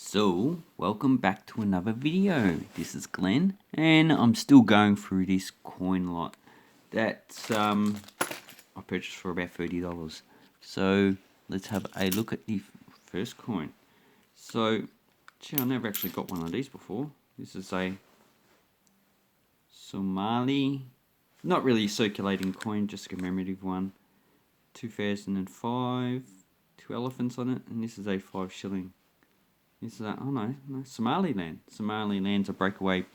So, welcome back to another video. This is Glenn, and I'm still going through this coin lot that I purchased for about $30. So, let's have a look at the first coin. So, gee, I never actually got one of these before. This is a Somali, not really a circulating coin, just a commemorative one. 2005, two elephants on it, and this is a 5 shilling. This is no, Somaliland. Somaliland's a breakaway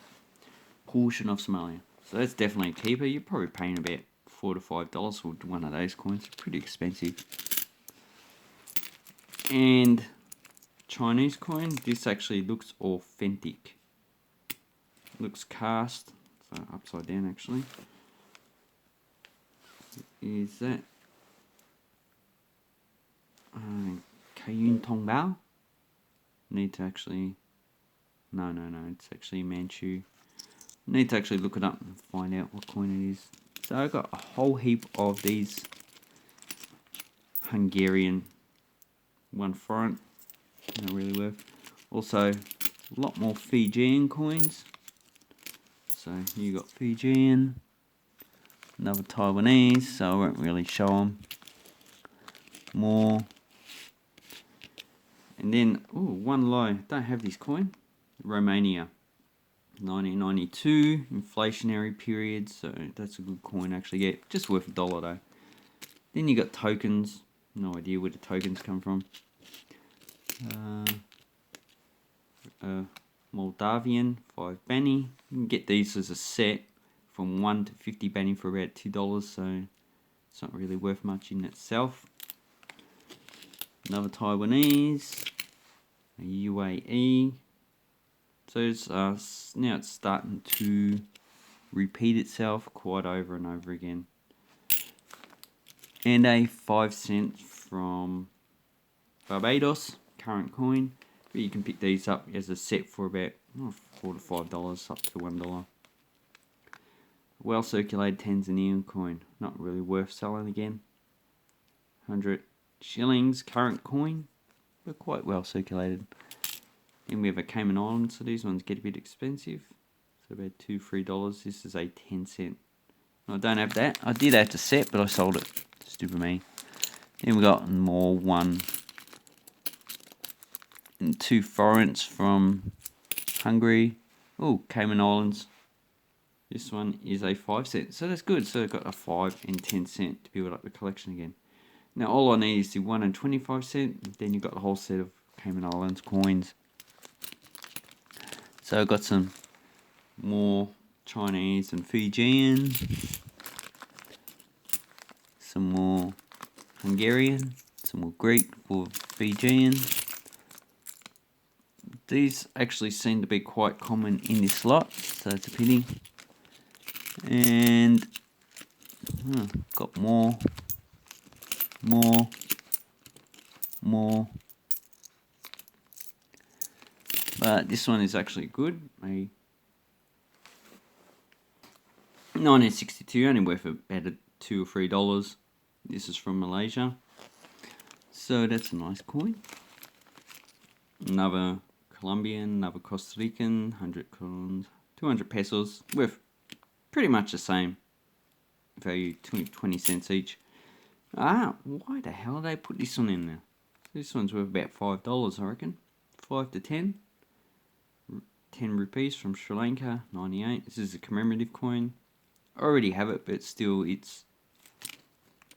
portion of Somalia. So that's definitely a keeper. You're probably paying about $4 to $5 for one of those coins. Pretty expensive. And Chinese coin, this actually looks authentic. Looks cast, so upside down actually. Is that Kayun Tongbao? Need to actually, no, it's actually Manchu. Need to actually look it up and find out what coin it is. So I got a whole heap of these Hungarian, one foreign, not really worth. Also, a lot more Fijian coins. So you got Fijian, another Taiwanese, so I won't really show them. More. And then, one low, don't have this coin, Romania, 1992, inflationary period, so that's a good coin to actually get, just worth $1 though. Then you got tokens, no idea where the tokens come from. Moldavian, 5 Bani, you can get these as a set from 1 to 50 Bani for about $2, so it's not really worth much in itself. Another Taiwanese, a UAE. So it's, now it's starting to repeat itself quite over and over again. And a 5 cent from Barbados, current coin. But you can pick these up as a set for about $4 to $5, up to $1. Well circulated Tanzanian coin, not really worth selling again. 100 shillings, current coin, but quite well circulated. Then we have a Cayman Islands, so these ones get a bit expensive. So about $2 to $3. This is a 10 cent. I don't have that. I did have the set, but I sold it. Stupid me. Then we got more 1 and 2 forints from Hungary. Cayman Islands. This one is a 5 cent, so that's good. So I've got a 5 and 10 cent to build up the collection again. Now all I need is the 1 and 25 cent. Then you've got the whole set of Cayman Islands coins. So I've got some more Chinese and Fijian. Some more Hungarian. Some more Greek for Fijian. These actually seem to be quite common in this lot, so it's a pity. And got more. But this one is actually good. A 1962, only worth about $2 or $3. This is from Malaysia, so that's a nice coin. Another Colombian, another Costa Rican, 100 crowns, 200 pesos, worth pretty much the same value, 20 cents each. Why the hell did they put this one in there? This one's worth about $5, I reckon. 5 to 10. 10 rupees from Sri Lanka, 98. This is a commemorative coin. I already have it, but still, it's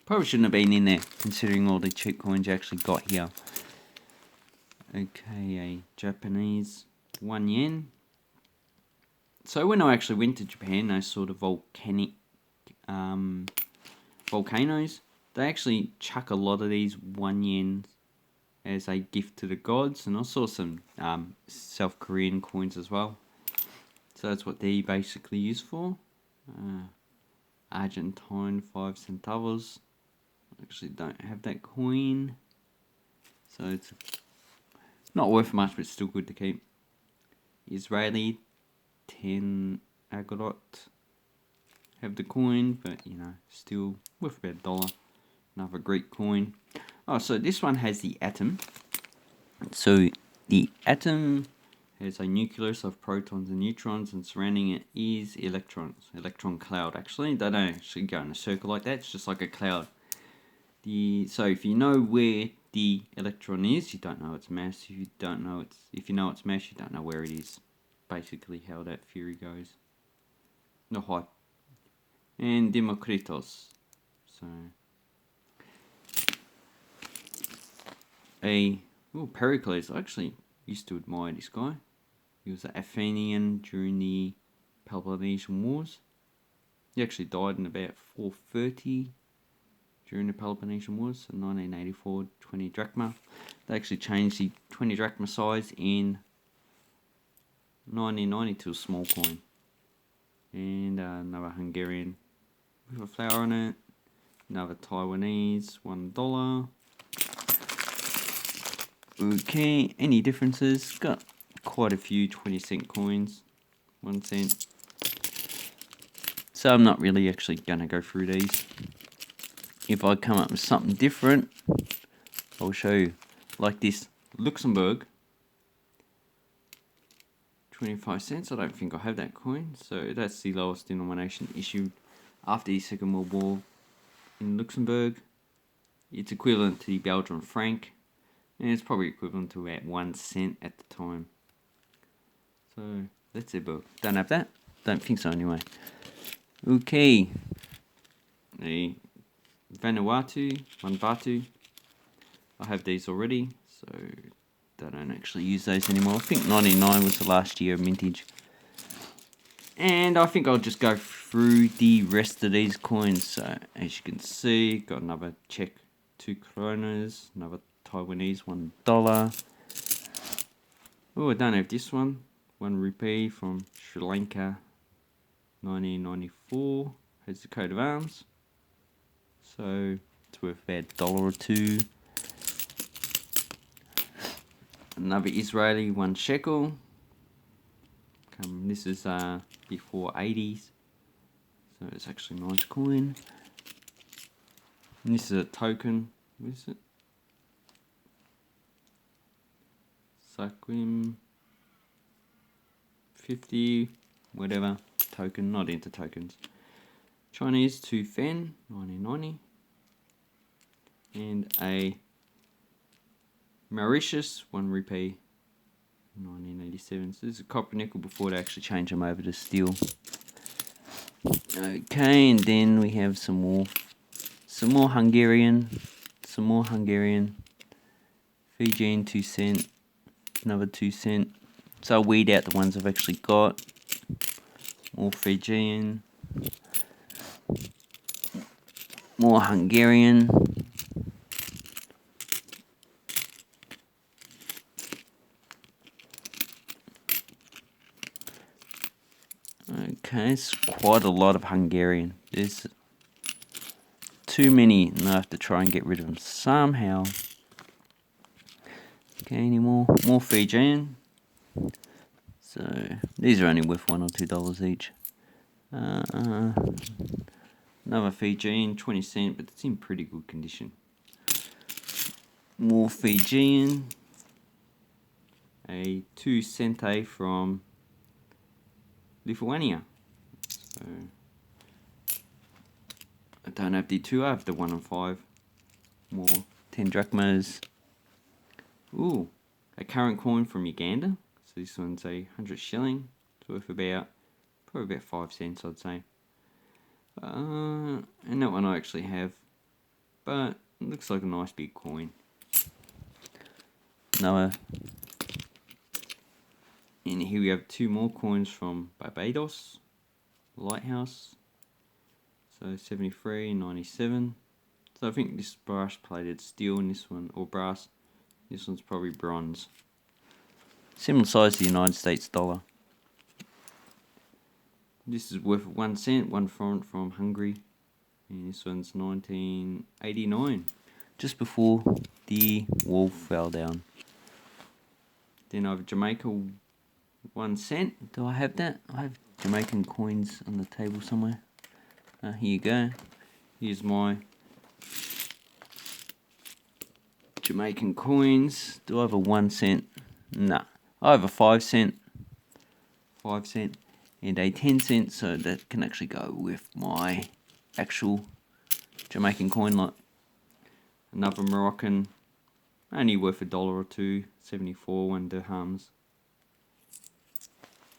probably shouldn't have been in there, considering all the cheap coins you actually got here. Okay, a Japanese 1 yen. So when I actually went to Japan, those sort of volcanic volcanoes, they actually chuck a lot of these 1 yen as a gift to the gods, and I saw some South Korean coins as well. So that's what they basically use for. Argentine 5 centavos. I actually don't have that coin, so it's not worth much, but still good to keep. Israeli 10 agorot. Have the coin, but still worth about $1. Another Greek coin. So this one has the atom. So The atom has a nucleus of protons and neutrons, and surrounding it is electrons. Electron cloud, actually. They don't actually go in a circle like that. It's just like a cloud. So if you know where the electron is, you don't know its mass. If you know its mass, you don't know where it is. Basically, how that theory goes. No hype. And Demokritos. So Pericles. I actually used to admire this guy. He was an Athenian during the Peloponnesian Wars. He actually died in about 430 during the Peloponnesian Wars, in 1984, 20 drachma. They actually changed the 20 drachma size in 1990 to a small coin. And another Hungarian with a flower on it. Another Taiwanese, $1. Okay, any differences? Got quite a few 20-cent coins, 1 cent. So I'm not really actually going to go through these. If I come up with something different, I'll show you. Like this Luxembourg, 25 cents. I don't think I have that coin. So that's the lowest denomination issued after the Second World War in Luxembourg. It's equivalent to the Belgian franc, and it's probably equivalent to about 1 cent at the time. So that's it, but don't have that. Don't think so anyway. Okay. The Vanuatu, Vanuatu. I have these already, so I don't actually use those anymore. I think 99 was the last year of mintage. And I think I'll just go through the rest of these coins. So as you can see, got another Czech 2 kronas, another Taiwanese $1. Oh, I don't have this one. 1 rupee from Sri Lanka, 1994. Has the coat of arms. So it's worth about $1 or $2. Another Israeli 1 shekel. This is before 80s. So it's actually a nice coin. And this is a token. What is it? Saquim 50, whatever. Token, not into tokens. Chinese 2 Fen, 1990. And a Mauritius 1 rupee, 1987. So this is a copper nickel before they actually change them over to steel. Okay, and then we have some more Hungarian, Fijian 2 cent, another 2 cent. So I'll weed out the ones I've actually got. More Fijian, more Hungarian. Okay, it's quite a lot of Hungarian. There's too many, and I have to try and get rid of them somehow. Okay, any more? More Fijian. So these are only worth $1 or $2 each. Another Fijian, 20 cent, but it's in pretty good condition. More Fijian. A 2 cente from Lithuania. So I don't have the 2, I have the 1 and 5. More 10 drachmas. Ooh, a current coin from Uganda. So this one's a 100 shilling. It's worth probably about 5 cents, I'd say. And that one I actually have, but it looks like a nice big coin. Another. And here we have 2 more coins from Barbados, Lighthouse. So 73, 97. So I think this brass plated steel and this one, or brass. This one's probably bronze. Similar size to the United States dollar. This is worth 1 cent, 1 franc from Hungary. And this one's 1989. Just before the wall fell down. Then I have Jamaica 1 cent. Do I have that? I have Jamaican coins on the table somewhere. Here you go. Here's my Jamaican coins. Do I have a 1 cent Nah. I have a 5 cent, and a 10 cent, so that can actually go with my actual Jamaican coin lot. Another Moroccan, only worth $1 or two, 74 1 dirhams.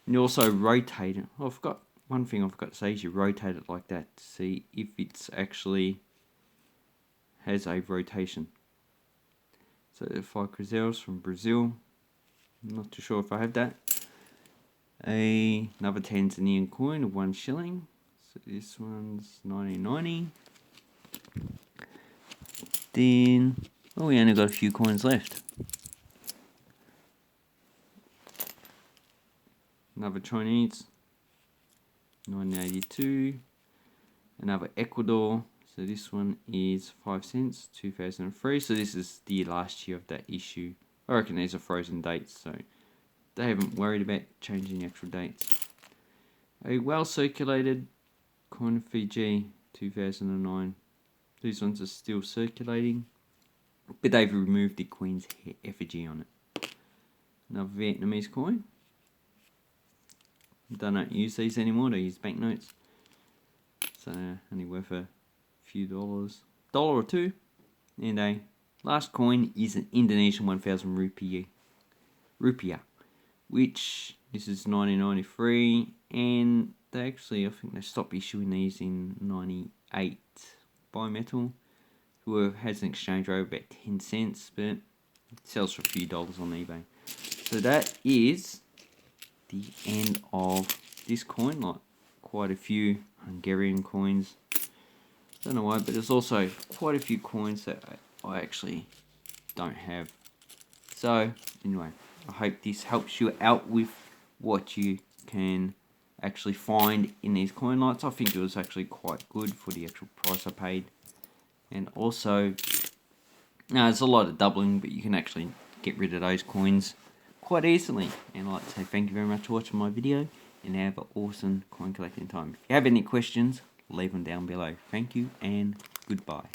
And you also rotate it. Oh, I forgot one thing I forgot to say is you rotate it like that to see if it's actually has a rotation. So 5 cruzeiros from Brazil. I'm not too sure if I have that. Another Tanzanian coin of 1 shilling. So this one's 1990. Then, well, we only got a few coins left. Another Chinese, 1982. Another Ecuador. So this one is 5 cents, 2003. So this is the last year of that issue. I reckon these are frozen dates, so they haven't worried about changing the actual dates. A well circulated coin of Fiji, 2009. These ones are still circulating, but they've removed the Queen's effigy on it. Another Vietnamese coin. Don't use these anymore, they use banknotes. So only worth a few dollars. $1 or two. And a last coin is an Indonesian 1,000 rupiah, which this is 1993, and they actually, I think they stopped issuing these in 98. Bimetal, who has an exchange rate of about 10 cents, but it sells for a few dollars on eBay. So that is the end of this coin lot. Quite a few Hungarian coins. Don't know why, but there's also quite a few coins that I actually don't have. So anyway, I hope this helps you out with what you can actually find in these coin lots. I think it was actually quite good for the actual price I paid. And also, there's a lot of doubling, but you can actually get rid of those coins quite easily. And I'd like to say thank you very much for watching my video, and have an awesome coin collecting time. If you have any questions, leave them down below. Thank you and goodbye.